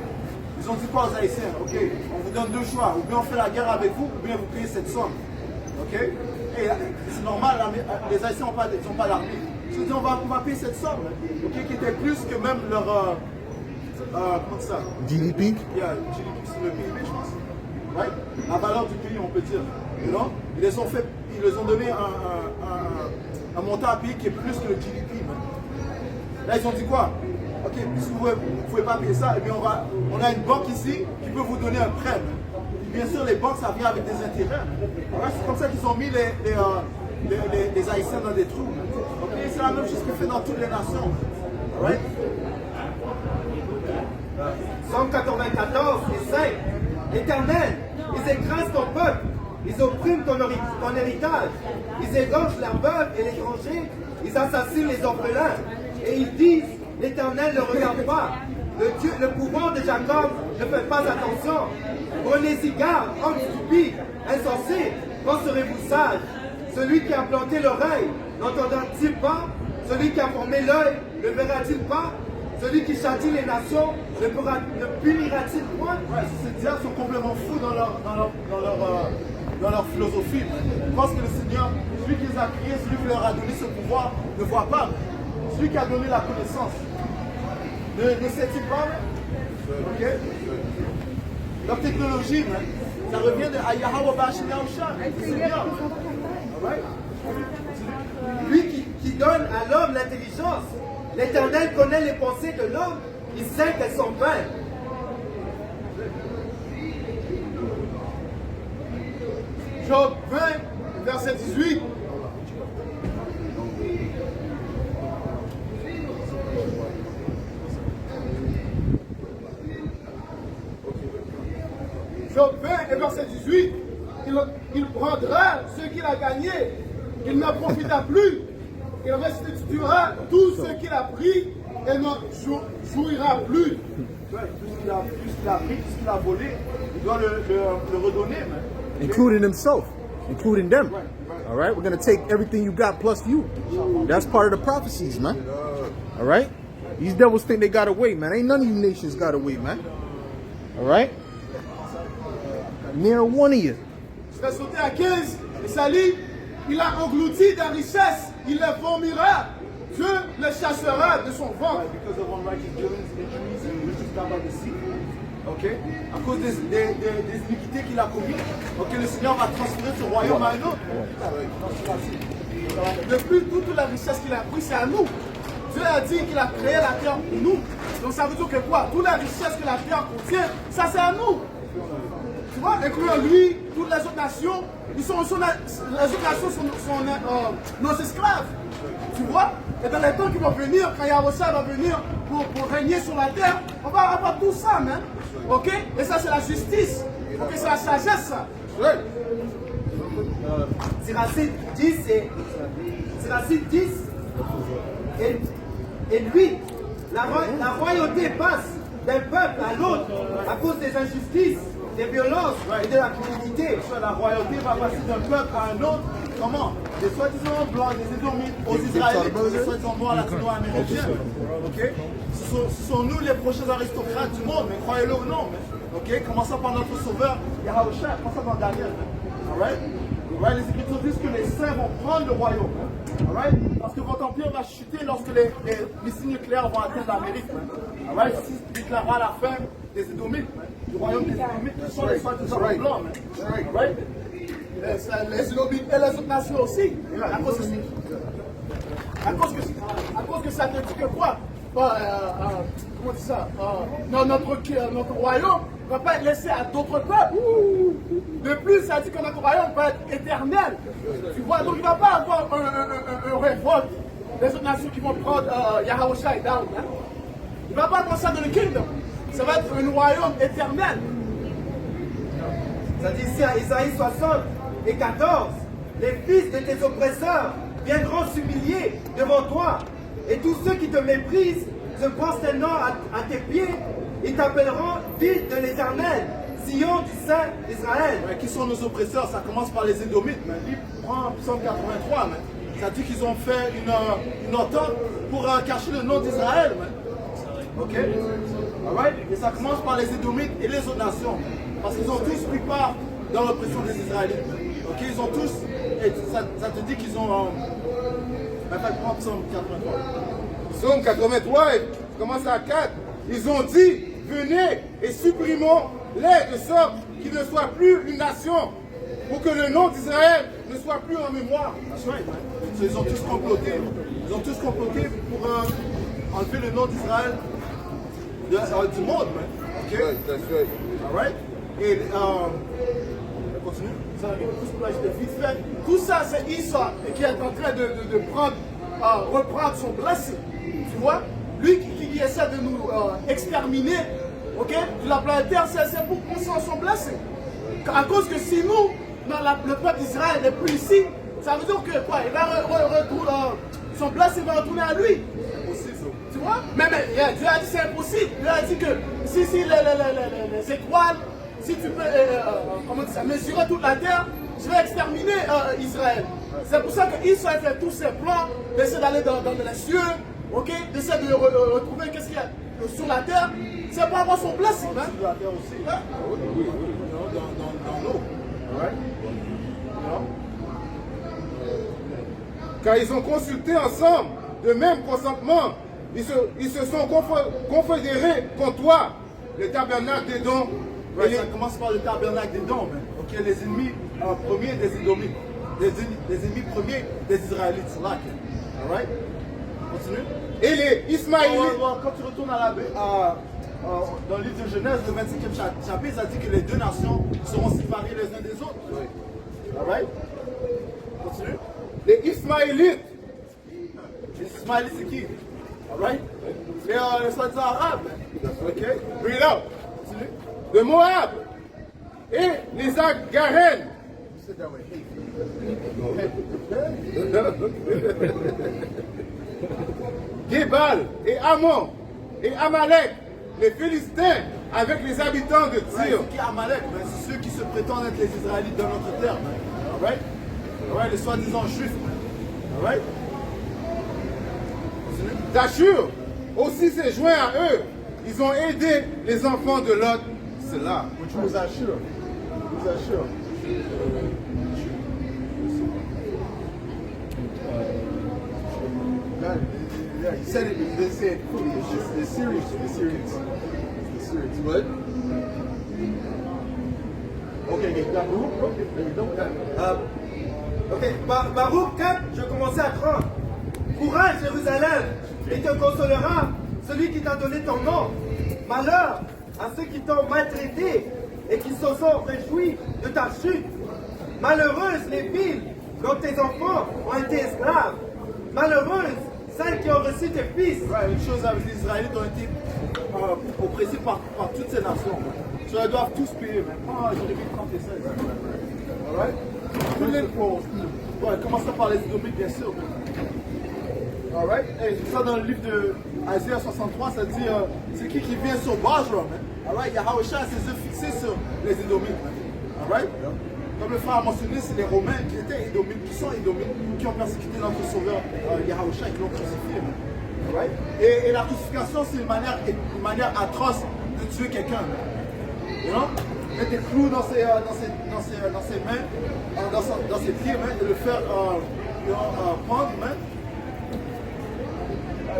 Ils ont dit quoi aux Haïtiens? Ok, on vous donne deux choix. Ou bien on fait la guerre avec vous, ou bien vous payez cette somme. Ok? Et c'est normal, les Haïtiens n'ont pas l'armée. Ils ont dit on va payer cette somme, ok, qui était plus que même leur. Comment ça? GDP? Yeah, GDP, c'est le PIB, je pense. Right? La valeur du pays, on peut dire. You know? Ils les ont donné un montant à payer qui est plus que le GDP. Man. Là, ils ont dit quoi? Ok, puisque vous ne pouvez pas payer ça, eh bien on a une banque ici qui peut vous donner un prêt. Man. Bien sûr, les banques, ça vient avec des intérêts. Right? C'est comme ça qu'ils ont mis les Haïtiens dans des trous. Okay? C'est la même chose qu'on fait dans toutes les nations. Right? Psaume 94 et 5. Éternel, ils écrasent ton peuple, ils oppriment ton héritage, ils égorgent leurs veuves et l'étranger, ils assassinent les orphelins, et ils disent, l'Éternel ne regarde pas, le pouvoir de Jacob ne fait pas attention. Prenez-y garde, homme stupide, insensé, quand serez-vous sage? Celui qui a planté l'oreille, n'entendra-t-il pas? Celui qui a formé l'œil, ne verra-t-il pas? Celui qui châtie les nations, ne punira-t-il point? Ouais, ces diables sont complètement fous dans leur philosophie. Ils pensent que le Seigneur, celui qui les a créés, celui qui leur a donné ce pouvoir, ne voit pas. Celui qui a donné la connaissance. Ne sait-il pas? Ok? Leur technologie, man, ça revient de Ayahawa Bashina Osha. Seigneur. Alright? Lui qui donne à l'homme l'intelligence. L'Éternel connaît les pensées de l'homme, il sait qu'elles sont vaines. Job 20, verset 18. Job 20 et verset 18. Il prendra ce qu'il a gagné, il n'en profita plus. Il restituera tout ce qu'il a pris et ne jouira plus. Ouais, tout ce qu'il a pris, tout ce qu'il a volé, il doit le redonner. Man. Including himself, including them. All right, we're going to take everything you got plus you. That's part of the prophecies, man. All right? These devils think they got away, man. Ain't none of you nations got away, man. All right? Near one of you. Je vais sauter à 15. Et Sali, il a englouti des richesses. Il les vomira. Dieu les chassera de son ventre. Because of unrighteous dealings, injuries, and riches gathered by the sea. Ok? À cause des iniquités qu'il a commises, ok, le Seigneur va transférer ce royaume à un autre. Depuis toute la richesse qu'il a pris, c'est à nous. Dieu a dit qu'il a créé la terre pour nous. Donc ça veut dire que quoi? Toute la richesse que la terre contient, ça c'est à nous. Tu vois, incluant lui, toutes les autres nations, les autres nations sont nos esclaves. Tu vois? Et dans les temps qui vont venir, quand Yahweh va venir pour régner sur la terre, on va avoir tout ça, man. Ok? Et ça, c'est la justice. Ok? C'est la sagesse, ça. Siracide 10 et lui, la royauté passe d'un peuple à l'autre à cause des injustices, des violences et de la cupidité. La royauté va passer d'un peuple à un autre. Comment? Des soi-disant blancs, des Édomites, aux Israélites, des soi-disant noirs latino-américains. Ok? Ce sont nous les prochains aristocrates du monde, mais croyez-le ou non. Ok? Commençons par notre sauveur, Yahushua. Commençons par Daniel. Alright? Right? Les Écritures disent que les saints vont prendre le royaume. Alright? Parce que votre empire va chuter lorsque les missiles nucléaires vont atteindre l'Amérique. Alright? Ceci déclarera la fin des Édomites, du royaume des Édomites, qui sont les soi-disant blancs. Right? Les Édomites et les autres nations aussi. À cause que ça te dit que quoi? Comment on dit ça? Notre royaume ne va pas être laissé à d'autres peuples. De plus, ça dit que notre royaume va être éternel. Tu vois, donc il ne va pas avoir un révolte des autres nations qui vont prendre Yahushua down. Hein? Il ne va pas avoir ça dans le kingdom. Ça va être un royaume éternel. Ça dit ici à Isaïe 60 et 14, les fils de tes oppresseurs viendront s'humilier devant toi, et tous ceux qui te méprisent se prosternant à tes pieds, ils t'appelleront ville de l'Éternel, Sion du Saint d'Israël. Qui sont nos oppresseurs? Ça commence par les Édomites. Il prend Psaume 83. Ça dit qu'ils ont fait une entente pour cacher le nom d'Israël. Ok? Alright? Et ça commence par les Édomites et les autres nations. Parce qu'ils ont tous pris part dans l'oppression des Israélites. Ok? Ils ont tous. Et ça te dit qu'ils ont. Prends Psaume 83. Psaume 83, commence à 4. Ils ont dit, venez et supprimons-les de sorte qu'il ne soit plus une nation, pour que le nom d'Israël ne soit plus en mémoire. Ils ont tous comploté. Ils ont tous comploté pour enlever le nom d'Israël du monde. Ok? That's right. Alright? Et continue. Tout ça, c'est Isa qui est en train de reprendre son blessing. Tu vois? Lui qui essaie de nous exterminer, ok, de la planète Terre, c'est pour prendre son blessing. À cause que si nous, le peuple d'Israël n'est plus ici, ça veut dire que quoi? Il va son blessing va retourner à lui. Tu vois? Mais Dieu a dit c'est impossible. Dieu a dit que si les étoiles, si tu peux comment dire ça, mesurer toute la terre, je vais exterminer Israël. C'est pour ça qu'Israël fait tous ses plans, d'essayer d'aller dans les cieux, ok, d'essayer de retrouver qu'est-ce qu'il y a sur la terre. C'est pour avoir son blessing. Hein? Sur la terre aussi. Hein? Oui. Dans l'eau. Alright? Car ils ont consulté ensemble, de même consentement, ils se sont confédérés contre toi, le tabernacle des dons. Right, ça commence par le tabernacle des dons. Ok, les ennemis premiers des Édomites. Les ennemis premiers des Israélites. C'est là. Alright? Continue. Et les Ismaélites. Quand tu retournes dans le livre de Genèse, le 25e chapitre, ça dit que les deux nations seront séparées les uns des autres. Alright? Continue. Les Ismaélites. Les Ismaélites, c'est qui? Alright? Les soi-disant arabes. Ok? Read it out. Continue. De Moab. Et les Agarènes. Gébal et Ammon et Amalek, les Philistins avec les habitants de Tyr. C'est qui Amalek? C'est ceux qui se prétendent être les Israélites dans notre terre. Alright? Alright, les soi-disant juifs. Alright? D'Achur aussi s'est joint à eux. Ils ont aidé les enfants de Lot, c'est là. Which was Ashur. Who's Ashur? Yeah, he said it. They said it fully. It's just the Syrians. What? Okay, you got Baruch. Okay, there you go. Ok, Baruch 4, je commençais à 30. Courage, Jérusalem, et te consolera celui qui t'a donné ton nom. Malheur à ceux qui t'ont maltraité et qui se sont réjouis de ta chute. Malheureuses les villes dont tes enfants ont été esclaves. Malheureuses celles qui ont reçu tes fils. Ouais, une chose avec les Israélites ont été oppressés par toutes ces nations. So, ils doivent tous payer. Jérémie 30 et 16. Alright? Ouais, commençons par les Édomites, bien sûr. Alright? Et ça, dans le livre de Isaiah 63, ça dit c'est qui vient sur Basra, man. Alright? Yahawashah s'est yeux fixés sur les Édomites, man. Alright? Comme le frère a mentionné, c'est les Romains qui étaient Édomites, qui sont Édomites, qui ont persécuté notre sauveur Yahawashah et qui l'ont crucifié, man. Alright? Et la crucifixion, c'est une manière atroce de tuer quelqu'un, man. You know? Mettre des clous dans ses mains, dans ses pieds, man, et le faire pendre, man.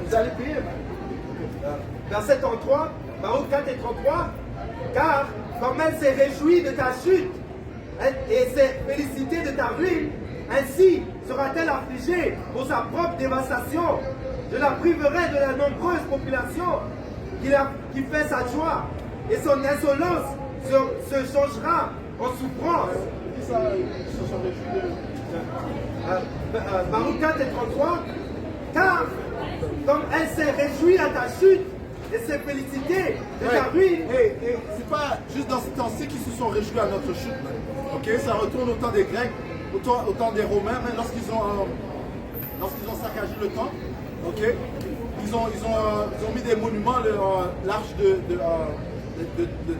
Vous allez payer, man. Verset 33, Baruch 4 et 33. Car comme elle s'est réjouie de ta chute et s'est félicitée de ta ruine, ainsi sera-t-elle affligée pour sa propre dévastation. Je la priverai de la nombreuse population qui fait sa joie, et son insolence se changera en souffrance. Baruch 4 et 33. Car comme elle s'est réjouie à ta chute et s'est félicitée de ta ruine. Et c'est pas juste dans ce temps-ci qu'ils se sont réjouis à notre chute, man. Ok, ça retourne au temps des Grecs, au temps des Romains, même lorsqu'ils ont saccagé le temple. Ok, ils ont mis des monuments, l'arche de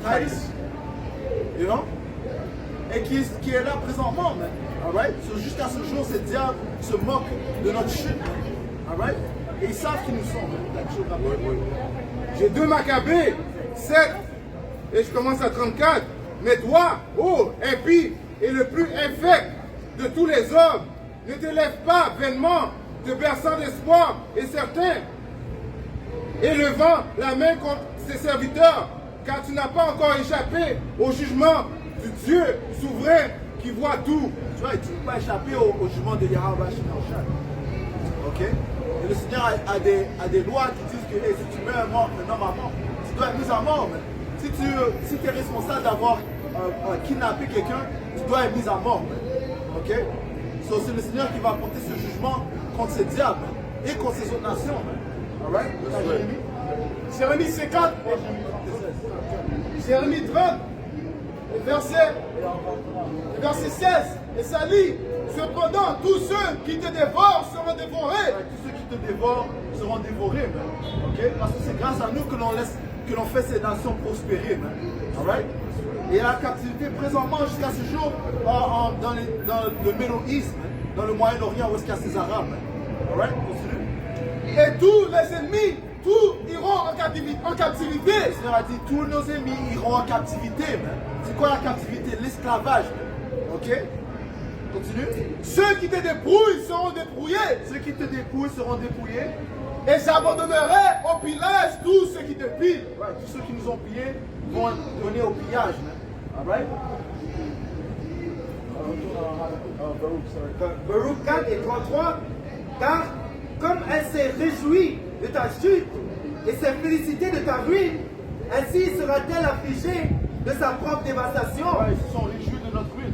Thaïs, you know, et qui est là présentement, man. Alright? So, jusqu'à ce jour, ces diables se moquent de notre chute, man. Alright? Et ils savent qui nous sont, man. J'ai 2 Maccabées, 7, et je commence à 34. Mais toi, ô impie et le plus infect de tous les hommes, ne te lève pas vainement, te berçant d'espoir et certain, élevant la main contre ses serviteurs, car tu n'as pas encore échappé au jugement du Dieu souverain qui voit tout. Tu vois, tu ne peux pas échapper au jugement de Yahawashah. Ok? Et le Seigneur a des lois qui disent que hey, si tu mets un homme à mort, tu dois être mis à mort. Man. Si tu es responsable d'avoir kidnappé quelqu'un, tu dois être mis à mort. Man. Ok? So, c'est le Seigneur qui va porter ce jugement contre ces diables, man, et contre ces autres nations. Man. Alright? Jérémie 50, Jérémie 30, verset 16, et ça lit, cependant tous ceux qui te dévorent seront dévorés. Tous ceux qui te dévorent seront dévorés, man. Okay? Parce que c'est grâce à nous que l'on fait ces nations prospérer, man. Alright? Et la captivité présentement jusqu'à ce jour dans le Middle East, man, dans le Moyen-Orient où est-ce qu'il y a ces Arabes, man. Alright? Continue. Et tous les ennemis, tous iront en captivité. Le Seigneur a dit tous nos ennemis iront en captivité, man. C'est quoi la captivité? L'esclavage, man. Ok? Continue. Ceux qui te dépouillent seront dépouillés. Ceux qui te dépouillent seront dépouillés. Et j'abandonnerai au pillage tous ceux qui te pillent. Ouais, tous ceux qui nous ont pillés vont donner au pillage, man. Alright? Baruch 4 et 33. Car comme elle s'est réjouie de ta chute et s'est félicitée de ta ruine, ainsi sera-t-elle affligée de sa propre dévastation. Ouais, ils se sont réjouis de notre ruine.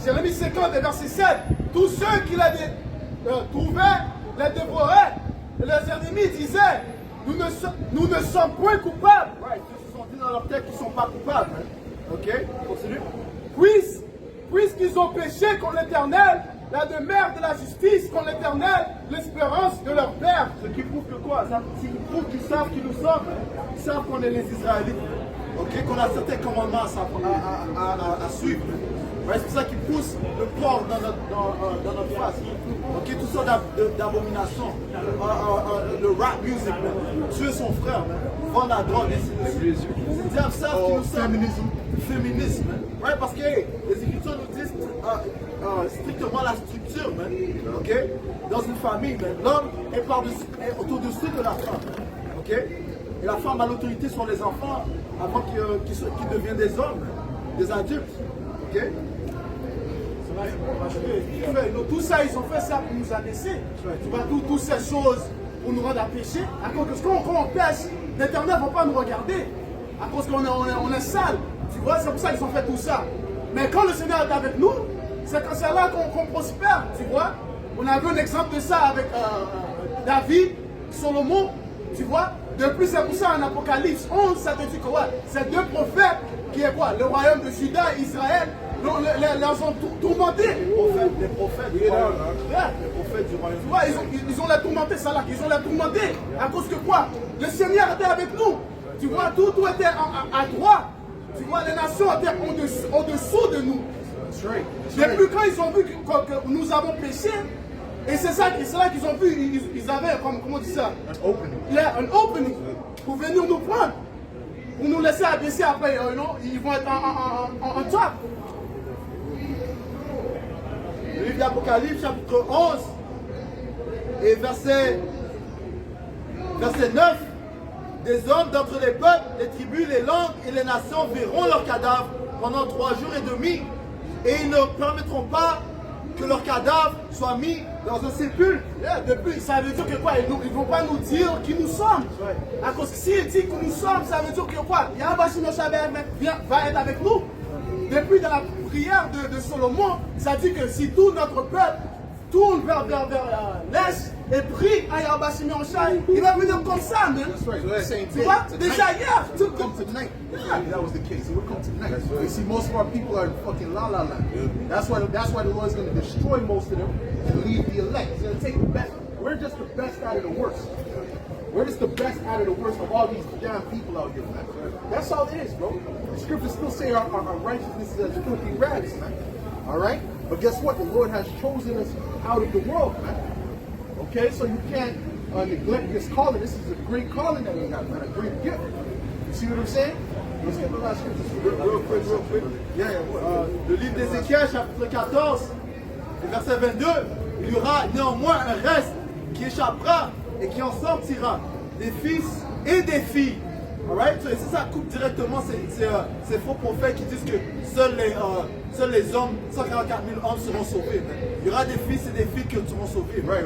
Jérémie 50, verset 7. Tous ceux qui la trouvaient la dévoraient. Et leurs ennemis disaient, nous ne sommes point coupables. Ouais, ils se sont dit dans leur tête qu'ils ne sont pas coupables. Hein. Ok, continue. Puisqu'ils ont péché contre l'Éternel, la demeure de la justice contre l'Éternel, l'espérance de leur père. Ce qui prouve que quoi? Ça prouve qu'ils savent qui nous sommes. Ils savent qu'on est les Israélites. Ok, qu'on a certains commandements à suivre. Ouais, c'est pour ça qu'ils poussent le porc dans notre face. Ok, tout ça d'abomination. Le rap music, man. Tuer son frère, man. Vendre la drogue, ainsi de suite. Les diables savent qui nous sommes. Féminisme, man. Ouais, parce que hey, les Écritures nous disent strictement la structure, man. Ok? Dans une famille, man. L'homme est autour-dessus de la femme. Ok? Et la femme a l'autorité sur les enfants avant qu'ils deviennent des hommes, des adultes. Ok? Tout ça, ils ont fait ça pour nous abaisser. Tu vois, toutes ces choses pour nous rendre à pécher. À cause que quand on pêche, l'Éternel ne va pas nous regarder. À cause qu'on est sale. Tu vois, c'est pour ça qu'ils ont fait tout ça. Mais quand le Seigneur est avec nous, c'est là qu'on prospère. Tu vois, on a vu un exemple de ça avec David, Salomon. Tu vois, de plus, c'est pour ça en Apocalypse 11, ça te dit que ouais, c'est deux prophètes qui est quoi? Le royaume de Juda et Israël. Les ont tourmentés. Les prophètes du royaume. Les prophètes du royaume. Tu vois, ils ont les tourmentés, ça là. Ils ont les tourmentés. À cause que quoi? Le Seigneur était avec nous. Tu vois, tout était à droite. Tu vois, les nations étaient au-dessous de nous. Depuis quand ils ont vu que nous avons péché, et c'est là qu'ils ont vu, ils avaient, comment on dit ça? Un opening pour venir nous prendre. Pour nous laisser abaisser après, ils vont être en top. Le livre d'Apocalypse, chapitre 11, et verset 9. Des hommes d'entre les peuples, les tribus, les langues et les nations verront leurs cadavres pendant 3 jours et demi, et ils ne permettront pas que leurs cadavres soient mis dans un sépulcre. Depuis, ça veut dire que quoi? Ils ne vont pas nous dire qui nous sommes. À cause que s'ils disent qui nous sommes, ça veut dire que quoi? Yahweh va être avec nous. Depuis dans la prière de Salomon, ça dit que si tout notre peuple tourne vers l'est et prie à Yahweh Shai, il va venir comme ça, man. Tu vois? Déjà hier, It would come tonight. If that was the case, it would come tonight. You see, most of our people are in fucking la la land. That's why the Lord's going to destroy most of them and leave the elect. He's going to take the best. We're just the best out of the worst. We're just the best out of the worst of all these damn people out here, man. That's all it is, bro. The scriptures still say our righteousness is as filthy rags, man. All right? But guess what? The Lord has chosen us out of the world, man. Okay? So you can't neglect this calling. This is a great calling that we got, man. A great gift. You see what I'm saying? Let's get the last scripture. Real quick. Le livre d'Ézéchiel, chapitre 14, et verset 22. Il y aura néanmoins un reste qui échappera et qui en sortira, des fils et des filles. Alright? So, et si ça coupe directement ces faux prophètes qui disent que seuls les hommes, 144 000 hommes seront sauvés. Il y aura des fils et des filles qui seront sauvés. Right.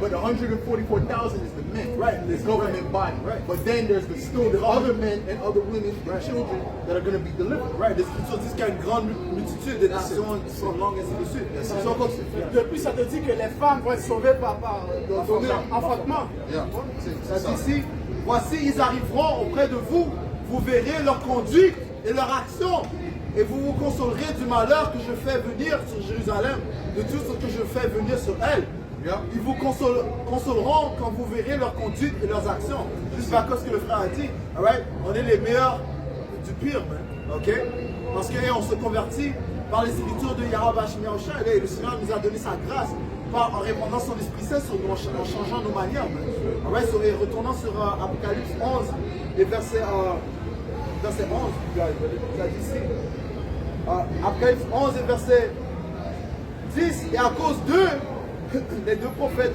But 144,000 is the men. Right. The government body. Right. But then there's still the other men and other women and children that are going to be delivered. Right. Les Écritures disent qu'il y a une grande multitude de nations qui sont langues, ainsi de suite. So, depuis, ça te dit que les femmes vont être sauvées par enfantement. Yeah. ça dit ici, voici, ils arriveront auprès de vous, vous verrez leur conduite et leur action, et vous vous consolerez du malheur que je fais venir sur Jérusalem, de tout ce que je fais venir sur elle. Yeah. Ils vous consoleront quand vous verrez leur conduite et leurs actions. Juste à cause que le frère a dit, alright, on est les meilleurs du pire, man. Ok? Parce qu'on se convertit par les écritures de Yahweh Shai, et le Seigneur nous a donné sa grâce en répandant son Esprit Saint sur nous, en changeant nos manières. Alright, so, et retournant sur Apocalypse 11 et verset 11, ça dit ici. Apocalypse 11 et verset 10, et à cause d'eux, les deux prophètes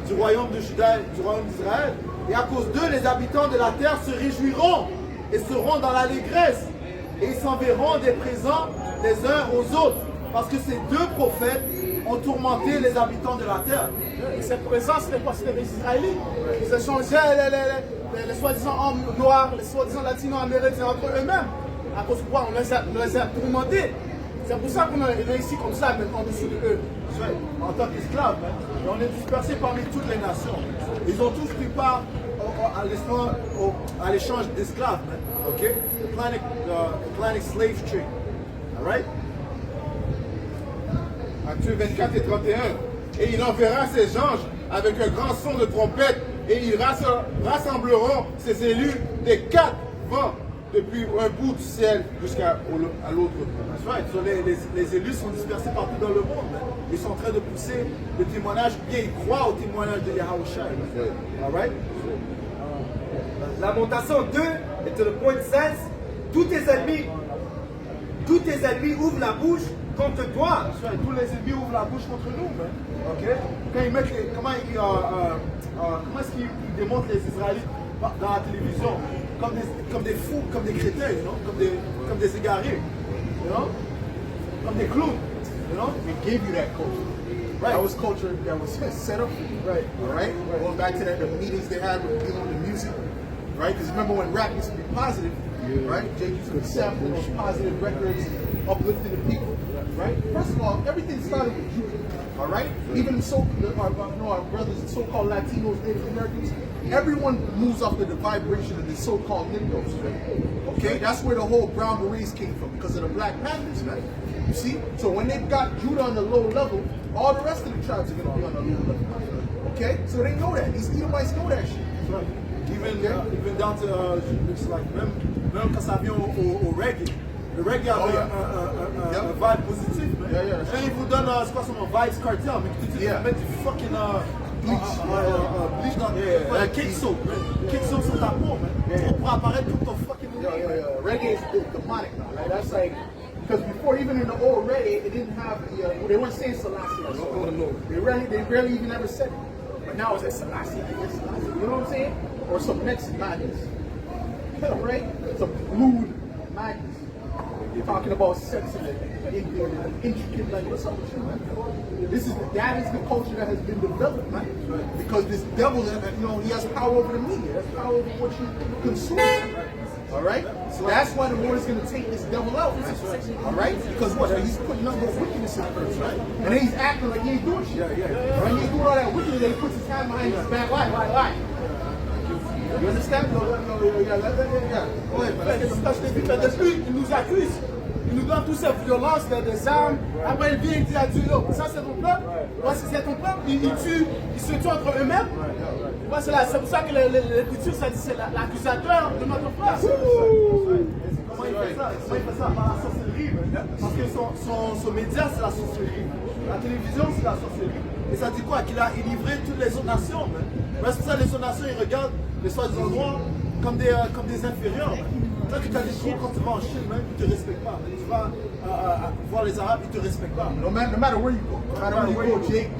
du royaume de Juda et du royaume d'Israël, et à cause d'eux, les habitants de la terre se réjouiront et seront dans l'allégresse, et ils s'enverront des présents les uns aux autres, parce que ces deux prophètes ont tourmenté les habitants de la terre. Et cette présence, c'était les Israélites. Ils échangeaient les soi-disant hommes noirs, les soi-disant latino-américains entre eux-mêmes. À cause de quoi on les a tourmentés. C'est pour ça qu'on est réussi comme ça, maintenant, en dessous de eux. En tant qu'esclaves, et on est dispersés parmi toutes les nations. Ils ont tous pris part à l'échange d'esclaves. Ok? The Atlantic slave trade. Alright? Matthieu 24 et 31. Et il enverra ses anges avec un grand son de trompette, et ils rassembleront ses élus des 4 vents depuis un bout du ciel jusqu'à l'autre bout. That's right. So, les élus sont dispersés partout dans le monde. Man. Ils sont en train de pousser le témoignage, ou bien ils croient au témoignage de Yahushua. Ouais. All right? Lamentation 2, et le point 16, tous tes ennemis ouvrent la bouche contre toi. That's right. Tous les ennemis ouvrent la bouche contre nous. Man. OK? Quand ils mettent comment est-ce qu'ils démontrent les Israélites dans la télévision? Comme des fous, comme des crétins, you know? comme des égarés. You know? Comme des clowns. You know? It gave you that culture. Right. That was culture that was set up for you. Right. All right. Going back to the meetings they had with the music, right? Because remember when rap used to be positive, right? Jake used to be sampling those positive records, uplifting the people, right? First of all, everything started with you. All right. Even our brothers and so-called Latinos, Native Americans, everyone moves off the vibration of the so-called Negroes. Right? Okay, that's where the whole Brown Berets came from because of the Black Panthers, right? You see? So when they've got Judah on the low level, all the rest of the tribes are going to be on the low level. Okay? So they know that. These Edomites know that shit. Right. Even down to, looks like, même quand ça vient au reggae. Le reggae avait un vibe positif. Man. Yeah. Et ils vous donnent, c'est quoi son nom, Vibes Cartel, mais tu mets du fucking bleach dans kick soap, man. Kick soap sur ta peau, man. Pour apparaître comme ton fucking Reggae is demonic now, right? That's like, because before, even in the old reggae, it didn't have the, they weren't saying Selassie. No. They barely even ever said it. But now it's like Selassie, you know what I'm saying? Or some next madness. Right? Some lewd madness. You're talking about sex and intricate, like, what's up with you, man? That is the culture that has been developed, man. Because this devil, he has power over the media. He has power over what you consume. All right? So that's why the Lord is going to take this devil out. All right? Because what? He's putting nothing but wickedness in the person, right? And then he's acting like he ain't doing shit. Right? He ain't doing all that wickedness, then he puts his hand behind his back. Why? You understand? Go ahead. Parce que depuis, il nous accuse. Il nous donne toutes ces violences, des armes. Après, il vient et dit à Dieu, yo, ça c'est ton peuple. Moi, si c'est ton peuple, ils se tuent entre eux-mêmes. C'est pour ça que l'Écriture, ça dit c'est l'accusateur de notre frère. Comment il fait ça? Par la sorcellerie. Parce que son média, c'est la sorcellerie. La télévision, c'est la sorcellerie. Et ça dit quoi? Qu'il a livré toutes les autres nations. C'est pour ça que les autres nations, ils regardent les soi-disant noirs comme des inférieurs. Toi, tu t'as des trous quand tu vas en Chine, même, ils ne te respectent pas. Tu vas voir les Arabes, ils ne te respectent pas. No matter where you go,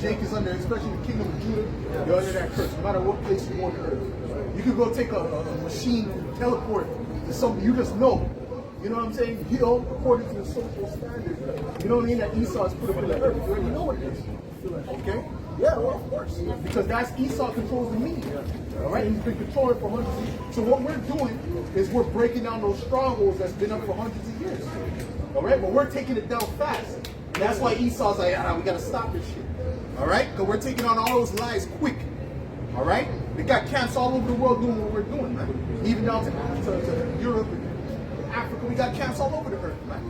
Jake is under, especially the kingdom of Judah, you're under that curse. No matter what place you go on earth. You could go take a machine and teleport to something you just know. You know what I'm saying? According to the social standard. You know what I mean? That Esau has put up in the earth. You already know what it is. Okay? Yeah, well, of course. Because that's Esau controls the media. All right? And he's been controlling it for hundreds of years. So what we're doing is we're breaking down those strongholds that's been up for hundreds of years. All right? But we're taking it down fast. And that's why Esau's like, we got to stop this shit. All right? Because we're taking on all those lies quick. All right? We got camps all over the world doing what we're doing, man. Even down to Europe and Africa. We got camps all over the earth, man.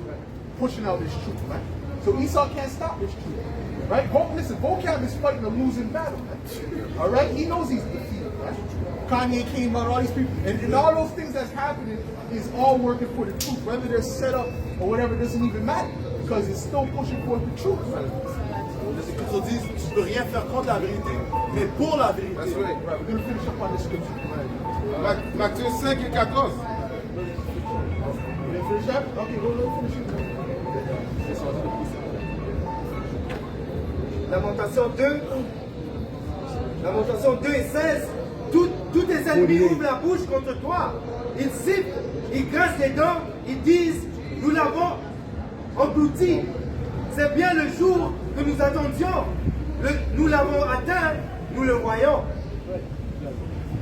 Pushing out this truth, man. So Esau can't stop this truth. Right? Listen, Vocab is fighting a losing battle, man. All right? He knows he's defeated, right? Kanye came out, all these people. And all those things that's happening is all working for the truth. Whether they're set up or whatever doesn't even matter. Because it's still pushing for the truth, right? Les Écritures disent, tu ne peux rien faire contre la vérité, mais pour la vérité. That's right. Right, we're going to finish up on this scripture. Right. Matthieu 5 et 14. You didn't finish that? Okay, go finish it. Lamentation 2 et 16. Tous tes ennemis ouvrent la bouche contre toi. Ils sifflent, ils grincent les dents, ils disent, nous l'avons englouti. C'est bien le jour que nous attendions. Nous l'avons atteint, nous le voyons.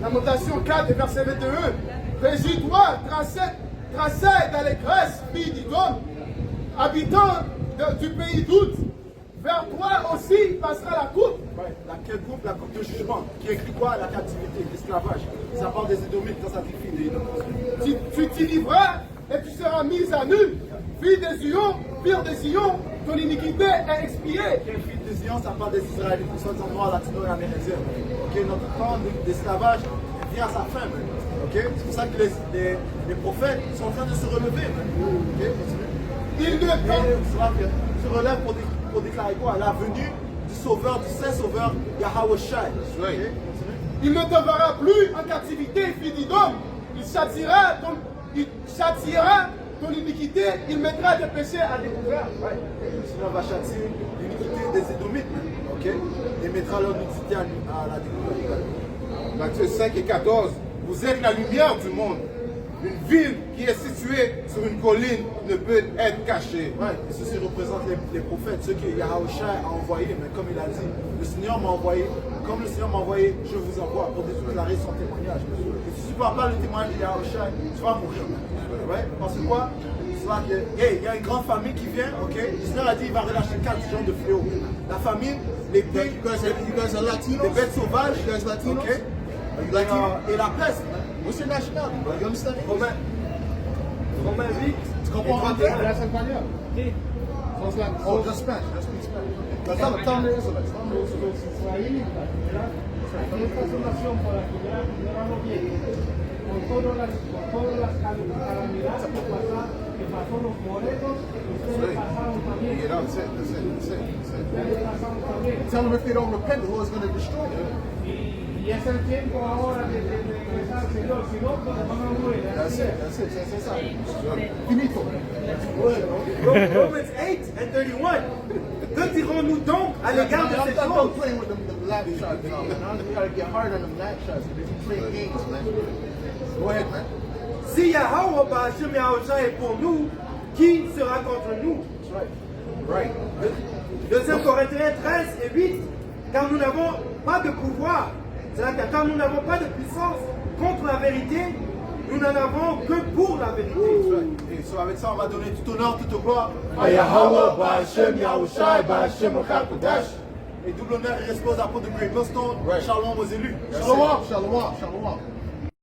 Lamentation 4 et verset 21. Réjouis-toi, tracé d'allégresse, fille d'Idom, habitant du pays d'Out. Vers toi aussi passera la coupe. Laquelle coupe? La coupe de jugement, qui inclut quoi? La captivité, l'esclavage. Ça parle des Édomites quand ça décrit des Édomites. Tu t'y livreras et tu seras mise à nu. Fille des Zion, ton iniquité est expiée. Quelle fille des Zion? Ça parle des Israélites, qui sont en noirs, latinos et amérindiens. Ok, notre temps d'esclavage vient à sa fin. Ok? C'est pour ça que les prophètes sont en train de se relever. Ok? Il ne Se relève pour déclarer quoi? La venue du Sauveur, du Saint-Sauveur, Yahweh Shai. Il ne te verra plus en captivité, fille d'homme. Il châtiera ton iniquité, il mettra tes péchés à découvert. Le Seigneur va châtier l'iniquité des Édomites. Ok? Et mettra leur nudité à la découverte. Matthieu 5 et 14. Vous êtes la lumière du monde. Une ville qui est située sur une colline ne peut être cachée. Ouais, et ceci représente les prophètes, ceux que Yahweh Shai a envoyés, mais comme il a dit, le Seigneur m'a envoyé, comme le Seigneur m'a envoyé, je vous envoie pour déclarer son témoignage. Et si tu ne parles pas le témoignage de Yahweh Shai, tu vas mourir. Ouais, parce que quoi? Il y a une grande famille qui vient, ok? Le Seigneur a dit il va relâcher 4 genres de fléaux. La famine, les pays, les bêtes sauvages, ok? Et la peste. What's your nationality, bro? You understand English? Romains 8, Tu comprends anglais? Oh, just Spanish. Just speak Spanish. Tell me the Israelites. Tell me the Israelites. Esta es una nación por la que ya no viene, con todas las calamidades que pasó los morenos, ustedes pasaron también. That's it. Ustedes pasaron también. Tell them if they don't repent, the Lord's going to destroy them. Y es el tiempo ahora de regresar al Señor, si no, pues van a morir. That's it. Finito. Romans 8 and 31. Que dirons-nous donc à l'égard de ces I'm choses? playing with them lag shots now, man. I'm trying to get hard on them lag shots. They be playing games, man. Go ahead, man. Si Yahweh Ba'Hashem Yahushua est pour nous, qui sera contre nous? Right. 2 Corinthiens 13 et 8. Car nous n'avons pas de pouvoir. C'est-à-dire que car nous n'avons pas de puissance contre la vérité, nous n'en avons que pour la vérité. Et so avec ça, on va donner tout honneur, toute gloire à Yahweh, Ba'Hashem, Yahushai, Ba'Hashem, et double honneur et respect aux apôtres de Great Millstone, Right. Shalom aux élus. Shalom.